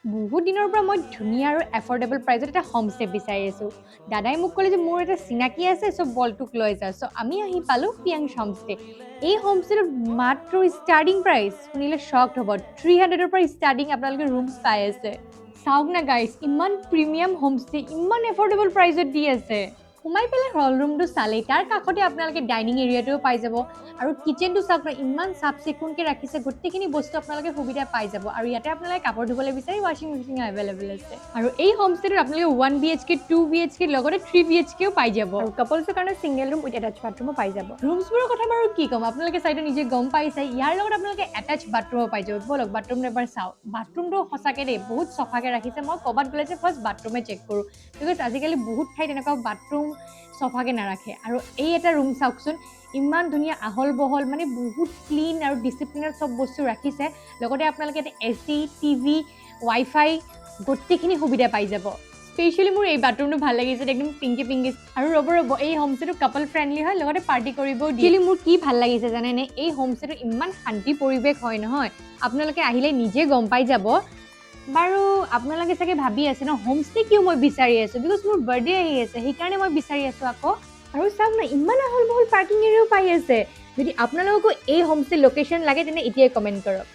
বহুত দিনৰ পৰা মই ধুনীয়া আৰু এফৰ্ডেবল প্ৰাইজত এটা হোমষ্টে বিচাৰি আছোঁ। দাদাই মোক ক'লে যে মোৰ এটা চিনাকি আছে, চ' বলটোক লৈ যা। চ' আমি আহি পালোঁ পিয়াংছ হোমষ্টে। এই হোমষ্টেটোত মাত্ৰ ষ্টাৰ্টিং প্ৰাইচ শুনিলে শ্বকড হ'ব। 300ৰ পৰা ষ্টাৰ্টিং আপোনালোকে ৰুমছ পাই আছে। চাওক না গাইজ, ইমান প্ৰিমিয়াম হোমষ্টে ইমান এফৰ্ডেবল প্ৰাইজত দি আছে। সোমাই পেলাই হল ৰুমটো চালেই তাৰ কাষতে আপোনালোকে ডাইনিং এৰিয়াটোও পাই যাব আৰু কিচেনটো চাওক না ইমান চাফ চিকুণকৈ ৰাখিছে, গোটেইখিনি বস্তু আপোনালোকে সুবিধা পাই যাব। আৰু ইয়াতে আপোনালোকে কাপোৰ ধুবলৈ বিচাৰি ৱাশ্বিং মেচিন এভেইলেবল আছে। আৰু এই হোমষ্টেটোত আপোনালোকে 1 BHK 2 BHK লগতে 3 BHKও পাই যাব। আৰু কাপলছৰ কাৰণে ছিংগল ৰুম উইথ এটাচ বাথৰুমো পাই যাব। ৰুমছবোৰৰ কথা বাৰু কি ক'ম, আপোনালোকে চাইটো নিজে গম পাইছে। ইয়াৰ লগত আপোনালোকে এটাচ বাথৰুমো পাই যাব। বলক বাথৰুমটো এবাৰ চাওক। বাথৰুমটো সঁচাকৈ দেই বহুত চফাকৈ ৰাখিছে। মই ক'ৰবাত গ'লে যে ফাৰ্ষ্ট বাথৰুমে চেক কৰোঁ, বিকজ আজিকালি বহুত ঠাইত এনেকুৱা বাথৰুম চফাকৈ নাৰাখে। আৰু এই এটা ৰুম চাওকচোন, ইমান ধুনীয়া আহল বহল, মানে বহুত ক্লিন আৰু ডিচিপ্লিনত চব বস্তু ৰাখিছে। লগতে আপোনালোকে এটা AC, TV, ৱাইফাই গোটেইখিনি সুবিধা পাই যাব। স্পেচিয়েলি মোৰ এই বাথৰুমটো ভাল লাগিছে, একদম পিংকি পিংকি। আৰু ৰ'ব এই হোমষ্টেটো কাপল ফ্ৰেণ্ডলি হয়, লগতে পাৰ্টি কৰিবও দিয়ে। মোৰ কি ভাল লাগিছে জানেনে, এই হোমষ্টেটো ইমান শান্তি পৰিৱেশ হয় নহয়, আপোনালোকে আহিলে নিজে গম পাই যাব। বাৰু আপোনালোকে চাগে ভাবি আছে ন হোমষ্টে কিয় মই বিচাৰি আছোঁ, বিকজ মোৰ বাৰ্থডে আহি আছে, সেইকাৰণে মই বিচাৰি আছোঁ আকৌ। আৰু চাওক না ইমান আহল বহল পাৰ্কিং এৰিয়াও পাই আছে। যদি আপোনালোককো এই হোমষ্টে লোকেশ্যন লাগে তেনে এতিয়াই কমেণ্ট কৰক।